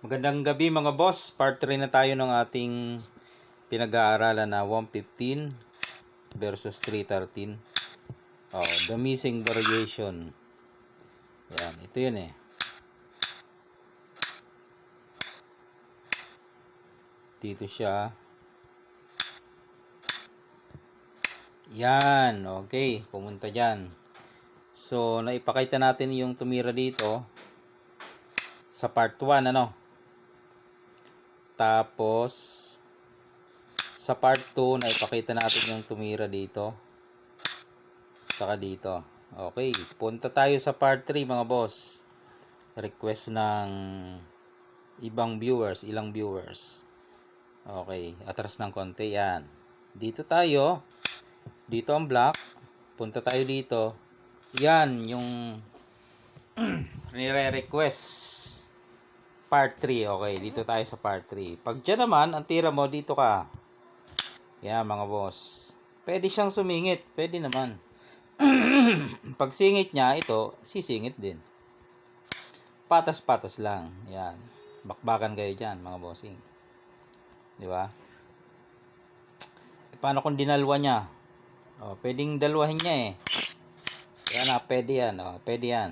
Magandang gabi mga boss. Part 3 na tayo ng ating pinag-aaralan na 115 versus 313. The missing variation. Yan, ito yun eh. Dito siya. Yan, okay. Pumunta dyan. So, naipakita natin yung tumira dito sa part 1, ano? Tapos, sa part 2, naipakita natin yung tumira dito. Saka dito. Okay, punta tayo sa part 3 mga boss. Request ng ilang viewers. Okay, atras ng konti yan. Dito tayo. Dito ang black. Punta tayo dito. Yan yung nire-request. Part 3. Okay, dito tayo sa part 3. Pag dyan naman, ang tira mo, dito ka. Yan mga boss. Pwede siyang sumingit. Pwede naman. Pag singit niya, ito, sisingit din. Patas-patas lang. Yan. Bakbakan kayo dyan, mga bossing. Di ba? Paano kung dinalwa niya? Pwedeng dalwahin niya eh. Yan na, pwede yan. Pwede yan.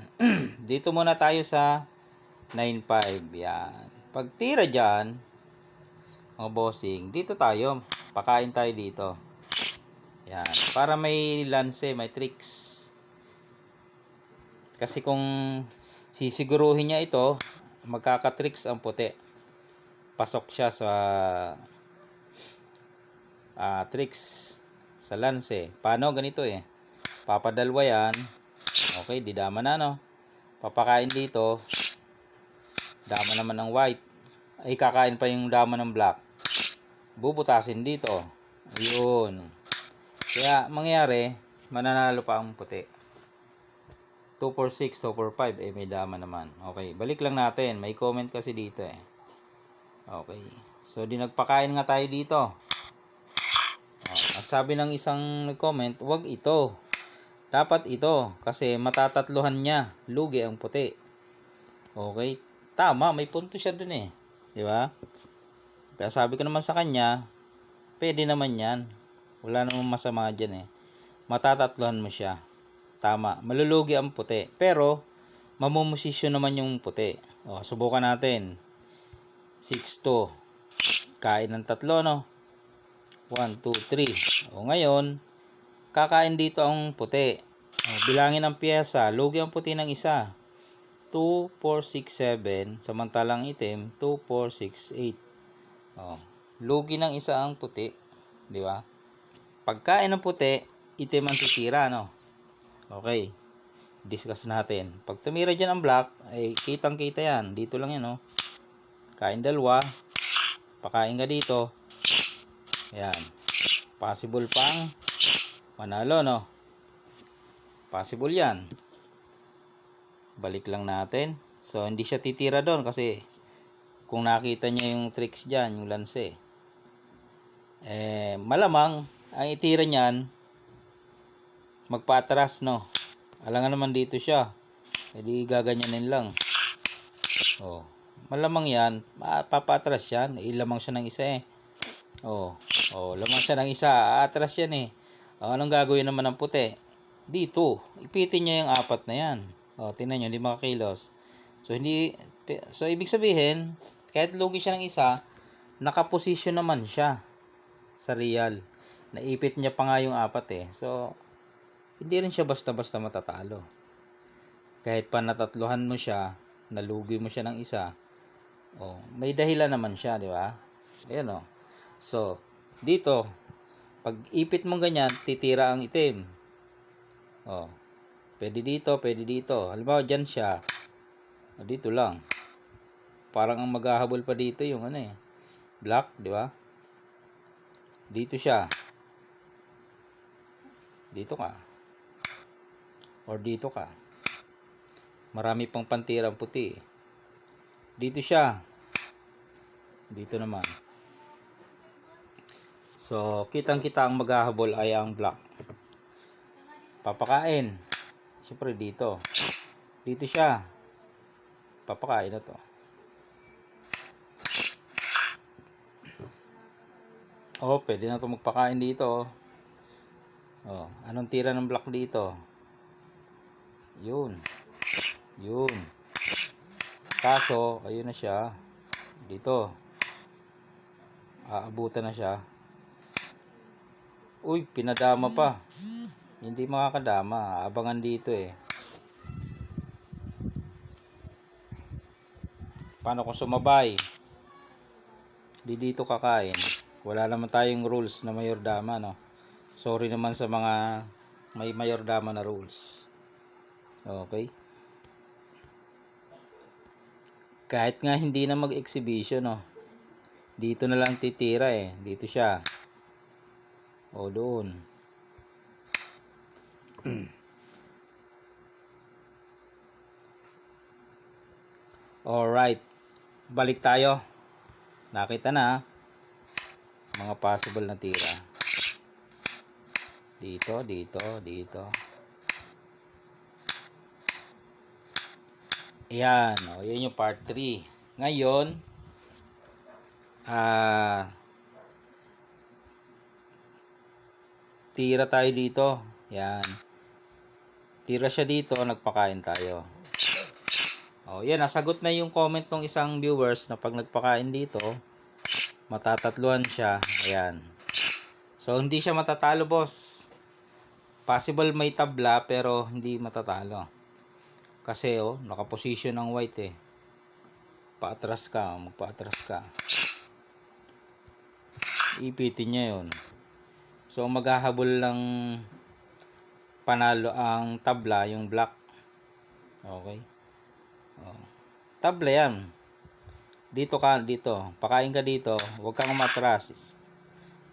Dito muna tayo sa 9-5. Yan. Pag tira dyan, mga bossing, dito tayo. Pakain tayo dito. Yan. Para may lance, may tricks. Kasi kung sisiguruhin niya ito, magkakatricks ang puti. Pasok siya sa tricks sa lance. Paano? Ganito eh. Papadalwa yan. Okay, di dama na no. Papakain dito. Dama naman ng white. Ay kakain pa yung dama ng black. Bubutasin dito. Ayun. Kaya mangyari, mananalo pa ang puti. 246, 245 eh may dama naman. Okay, balik lang natin. May comment kasi dito eh. Okay. So di nagpakain nga tayo dito. Sabi ng isang nag-comment, wag ito. Dapat ito kasi matatatluhan niya. Lugi ang puti. Okay? Tama, may punto siya dun eh. Di ba? Kaya sabi ko naman sa kanya, pwede naman yan. Wala namang masama dyan eh. Matatatluhan mo siya. Tama, malulugi ang puti. Pero, mamumusisyon naman yung puti. Subukan natin. 6-2. Kain ng tatlo, no? 1, 2, 3. Ngayon, kakain dito ang puti. Bilangin ang piyesa. Lugi ang puti ng isa. 2, 4, 6, 7. Samantalang itim, 2, 4, 6, 8. Lugi ng isa ang puti. Di ba? Pagkain ng puti, itim ang titira, no? Okay. Discuss natin. Pag tumira dyan ang black, ay kitang-kita yan. Dito lang yan, no? Kain dalawa. Pakain ka dito. Ayan. Possible pang manalo, no? Possible yan. Balik lang natin. So, hindi siya titira doon kasi kung nakita niya yung tricks dyan, yung lance, malamang ang itira niyan magpatras, no? Alangan naman dito siya. Hindi gaganyanin lang. Malamang yan, papatras yan. Ilamang siya ng isa eh. Lamang siya ng isa. Atras yan eh. Anong gagawin naman ng puti? Dito. Ipitin niya yung apat na yan. Tingnan nyo, hindi makakilos. So, ibig sabihin, kahit lugi siya ng isa, nakaposisyon naman siya sa real. Naipit niya pa nga yung apat eh. So, hindi rin siya basta-basta matatalo. Kahit pa natatluhan mo siya, nalugi mo siya ng isa, may dahilan naman siya, di ba? Ayan So, dito, pag ipit mo ganyan, titira ang itim. Pwede dito, pwede dito. Halimbawa, dyan siya. Dito lang. Parang ang maghahabol pa dito yung black, di ba? Dito siya. Dito ka. Or dito ka. Marami pang pantirang puti. Dito siya. Dito naman. So, kitang-kita ang maghahabol ay ang black. Papakain. Siyempre dito. Dito siya. Papakain na to. Oh, pwede na ito magpakain dito. Oh, anong tira ng black dito? Yun. Yun. Kaso, ayun na siya. Dito. Aabutan na siya. Uy, pinadama pa. Hindi makakadama. Abangan dito eh. Paano kung sumabay? Di dito kakain. Wala naman tayong rules na mayor dama, no? Sorry naman sa mga may mayor dama na rules. Okay? Kahit nga hindi na mag-exhibition, no? Dito na lang titira eh. Dito siya. O doon. Alright. Balik tayo. Nakita na mga possible na tira. Dito, dito, dito. Ayan. O, yan yung part 3. Ngayon, tira tayo dito. Yan. Tira siya dito, nagpakain tayo. O, yan. Nasagot na yung comment ng isang viewers na pag nagpakain dito, matatatluhan siya. Ayan. So, hindi siya matatalo, boss. Possible may tabla, pero hindi matatalo. Kasi, oh, nakaposisyon ng white eh. Paatras ka, magpaatras ka. Ipitin niya yun. So, maghahabol lang panalo ang tabla, yung black. Okay. Oh. Tabla yan. Dito ka, dito. Pakain ka dito. Huwag kang umatras.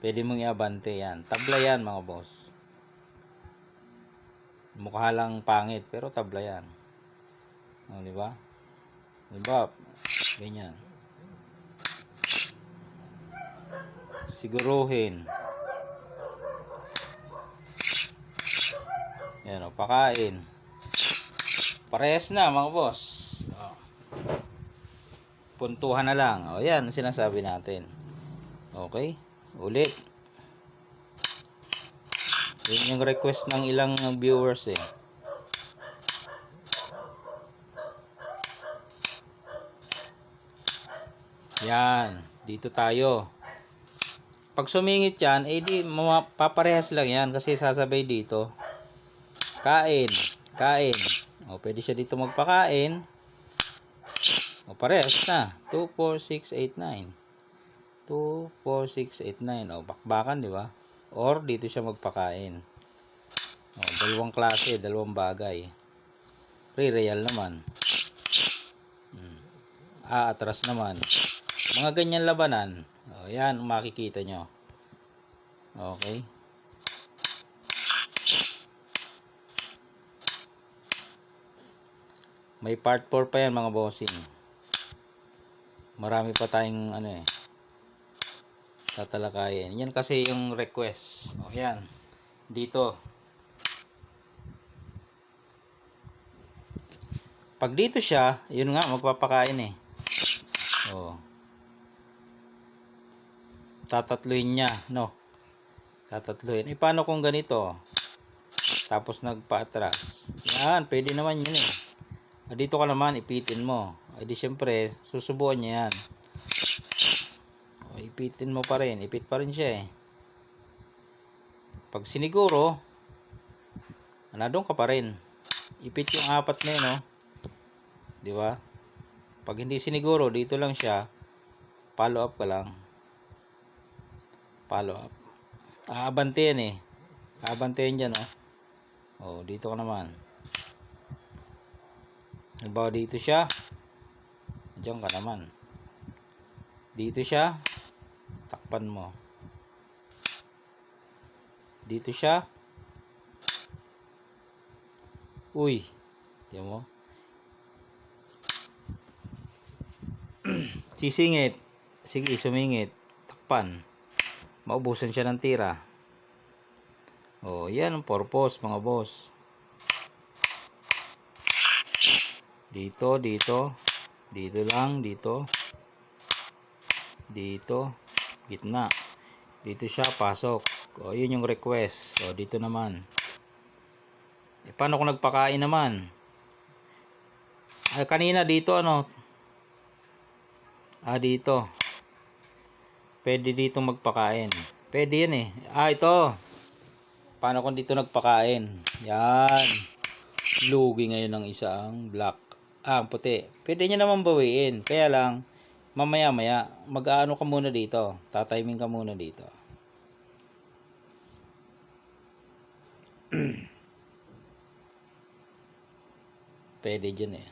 Pwede mong iabante yan. Tabla yan, mga boss. Mukha lang pangit, pero tabla yan. O, diba? Diba? Ganyan. Siguruhin. Yan o, pakain. Parehas na, mga boss. O. Puntuhan na lang. O, yan, sinasabi natin. Okay? Ulit. Yun yung request ng ilang viewers eh. Yan. Dito tayo. Pag sumingit yan, eh di paparehas lang yan kasi sasabay dito. Kain. Kain. O, pwede siya dito magpakain. O, parehas na. 2, 4, 6, 8, 9. 2, 4, 6, 8, 9. O, bakbakan, di ba? Or, dito siya magpakain. O, dalawang klase, dalawang bagay. Real naman. Atras naman. Mga ganyan labanan. O, yan, makikita nyo. Okay. May part 4 pa yan, mga bossing. Marami pa tayong tatalakayin. Yan kasi yung request. O, yan. Dito. Pag dito siya, yun nga, magpapakain eh. O. Tatatluin niya, no? Tatatluin. Eh, paano kung ganito? Tapos nagpa-atras. Yan, pwede naman yun eh. Dito ka naman, ipitin mo. Eh di syempre, susubuan niya yan. O, ipitin mo pa rin. Ipit pa rin siya eh. Pag siniguro, doon ka pa rin. Ipit yung apat na yun, no? Di ba? Pag hindi siniguro, dito lang siya. Follow up ka lang. Follow up. Aabante yan eh. Aabante yan dyan, oh. O, dito ka naman. Halimbawa dito siya. Diyan ka naman. Dito siya. Takpan mo. Dito siya. Uy. Diyan mo. Sisingit. Sige, sumingit. Takpan. Maubusan siya ng tira. O, yan ang purpose, mga boss. Dito, dito. Dito lang, dito. Dito. Gitna. Dito siya, pasok. O, yun yung request. O, dito naman. Paano kung nagpakain naman? Ay, kanina dito, ano? Dito. Pwede dito magpakain. Pwede yan eh. Ito. Paano kung dito nagpakain? Yan. Lugi ngayon ng isang black. Ang puti. Pwede niya naman bawiin. Kaya lang, mamaya-maya, mag-aano ka muna dito. Tatiming ka muna dito. Pwede dyan eh.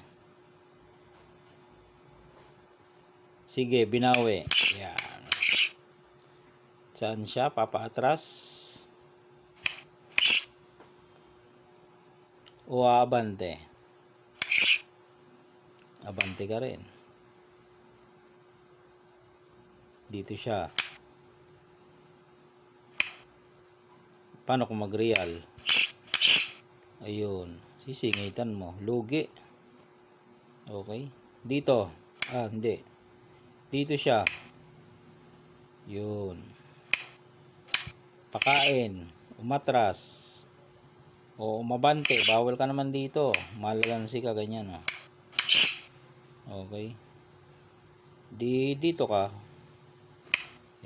Sige, binawi. Yan. Saan siya? Papaatras? O abante? Abante ka rin. Dito siya. Paano kung mag-real? Ayun. Sisingitan mo. Lugi. Okay. Dito. Hindi. Dito siya. Yun. Pakain. Umatras. O umabante. Bawal ka naman dito. Malalansi ka ganyan. Oh. Okay. Dito ka.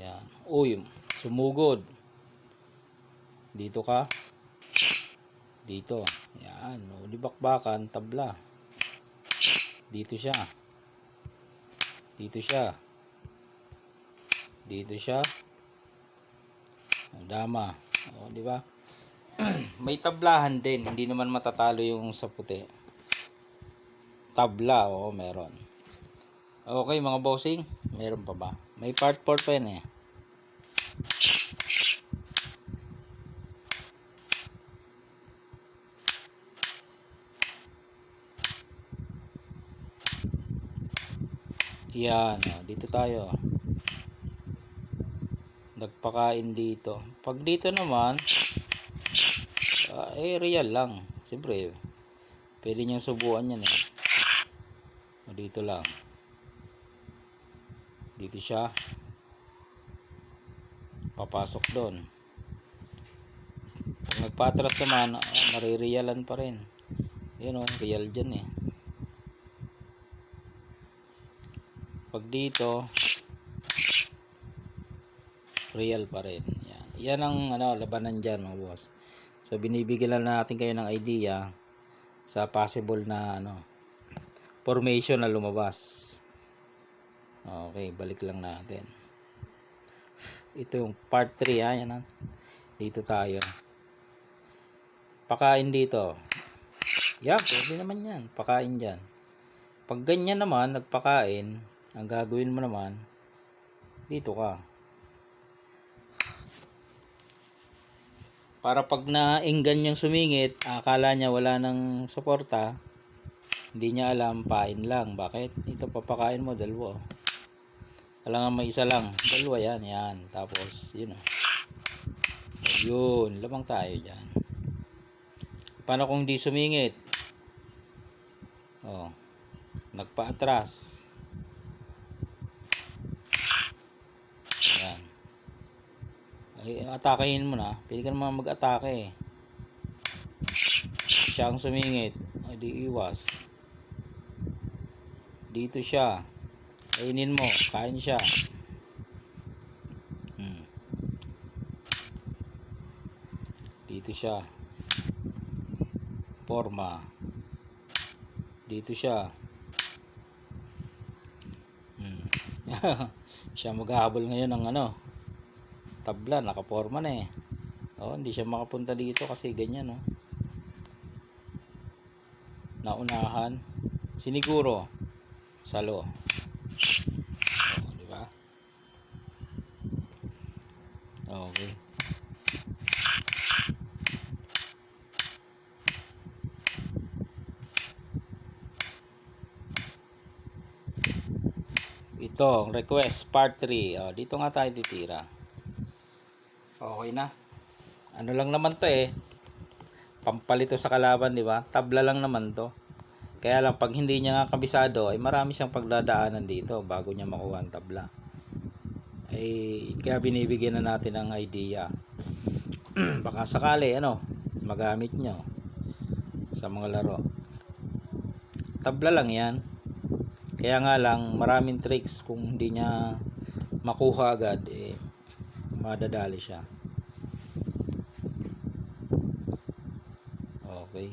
Yan. Uy. Sumugod. Dito ka. Dito. Yan. O, di bakbakan. Tabla. Dito siya. Dito siya. Dito siya. Dama. O, di ba? May tablahan din. Hindi naman matatalo yung sa puti. Tabla. O, meron. Okay, mga bossing. Meron pa ba? May part 4 pa yan eh. Yan, dito tayo. Nagpakain dito. Pag dito naman, real lang. Siyempre, pwede niyang subuan yan eh. Dito lang. Dito siya. Papasok doon. Pag nagpatras naman, marirealan pa rin. Yan o, real dyan eh. Pag dito, real pa rin. Yan ang labanan dyan mga boss. So binibigyan lang natin kayo ng idea sa possible na formation na lumabas. Okay, balik lang natin. Ito yung part 3 yan. Dito tayo. Pakain dito. Yan, pwede naman yan. Pakain dyan. Pag ganyan naman, nagpakain, ang gagawin mo naman, dito ka. Para pag nainggan niyang sumingit, akala niya wala nang suporta, hindi niya alam, pain lang. Bakit? Ito papakain mo, dalawa. Kailangan may isa lang. Dalawa yan, yan. Tapos, yun o. Yun, lamang tayo dyan. Paano kung hindi sumingit? Nagpa-atras. Ayan. Ay, atakehin mo na. Pwede ka naman mag-atake. Siya ang sumingit. Ay, di iwas. Dito siya. Kainin mo. Kain siya. Dito siya. Forma. Dito siya. Siya maghahabol ngayon ng tabla, nakaporma na eh. Hindi siya makapunta dito kasi ganyan naunahan. Siniguro. Salo. Di ba? Okay. Ito, request part 3. Dito nga tayo titira. Okay na. Ano lang naman to eh. Pampalito sa kalaban, di ba? Tabla lang naman to. Kaya lang pag hindi niya nga kabisado, ay marami siyang pagdadaanan dito bago niya makuha ang tabla. ay kaya binibigyan na natin ng idea. Baka sakali magamit nyo sa mga laro. Tabla lang yan, kaya nga lang maraming tricks, kung hindi niya makuha agad madadali siya. Okay,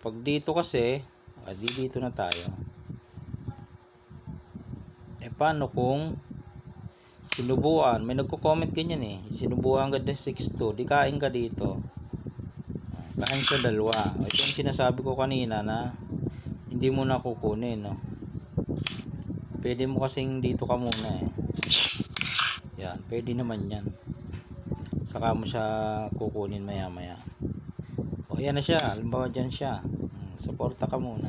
pag dito kasi dito na tayo. Paano kung sinubuan? May nagko-comment ganyan sinubuan ka din 6-2, di kain ka dito, kain sa dalawa. Ito yung sinasabi ko kanina na hindi mo na kukunin, no? Pwede mo kasing dito ka muna yan, pwede naman yan, saka mo siya kukunin maya maya. Yan na siya, halimbawa dyan siya, suporta ka muna,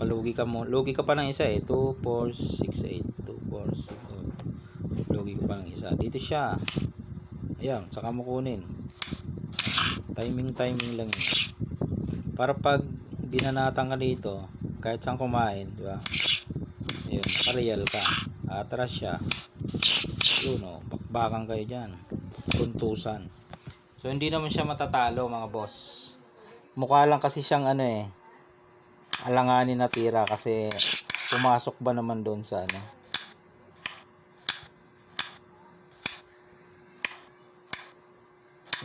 palugi ka mo, lugi ka pa ng isa 2, 4, 6, 8, 2, 4, 6, lugi ka pa ng isa, dito siya, ayan, saka mo kunin. Timing lang yun, para pag binanatan ka dito, kahit saan kumain, di ba? Ayun, nakareal ka, atras siya, yun bakbakan kayo dyan, tuntusan. So hindi naman siya matatalo mga boss, mukha lang kasi siyang alanganin na tira, kasi pumasok ba naman doon sa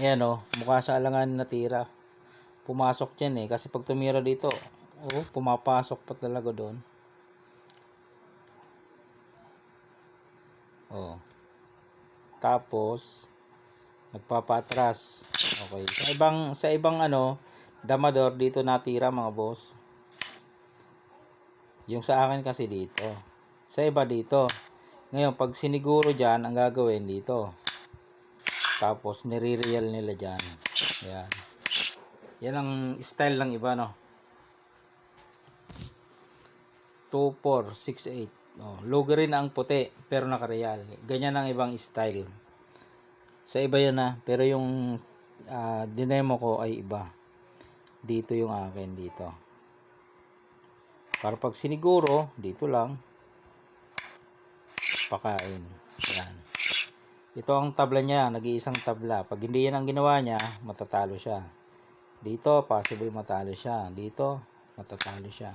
ayan mukha siya alanganin na tira, pumasok dyan kasi pag tumira dito pumapasok pa talaga doon. Tapos nagpapatras. Okay, sa ibang damador dito natira mga boss, yung sa akin kasi dito, sa iba dito. Ngayon pag siniguro dyan, ang gagawin dito, tapos nire-real nila dyan. Yan ang style ng iba 2, 4, 6, 8. Lugi rin ang puti pero nakareal. Ganyan ang ibang style. Sa iba yan pero yung dinemo ko ay iba. Dito yung akin dito. Para pag siniguro, dito lang pakain. Yan. Ito ang tabla niya, nag-iisang tabla. Pag hindi yan ang ginawa niya, matatalo siya. Dito, possible matalo siya. Dito, matatalo siya.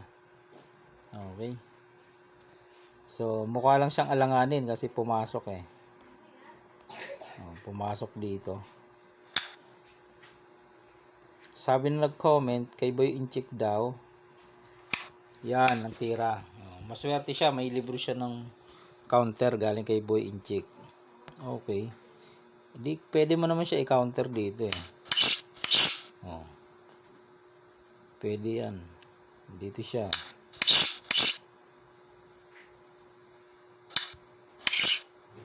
Okay. So, mukha lang siyang alanganin kasi pumasok pumasok dito. Sabi na nag-comment, kay Boy Inchik daw, yan, ang tira. Maswerte siya, may libro siya ng counter galing kay Boy Inchik. Okay. Di, pwede mo naman siya i-counter dito pwede yan. Dito siya.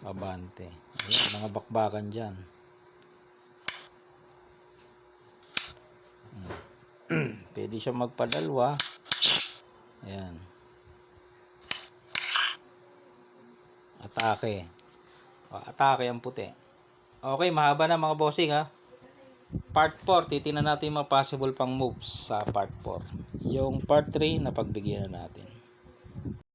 Abante. Ayan, mga bakbakan dyan. Pwede siya magpadalwa. Ayan. Atake. Atake ang puti. Okay, mahaba na mga bossing Part 4, titingnan natin mga possible pang moves sa part 4. Yung part 3, napagbigyan na natin.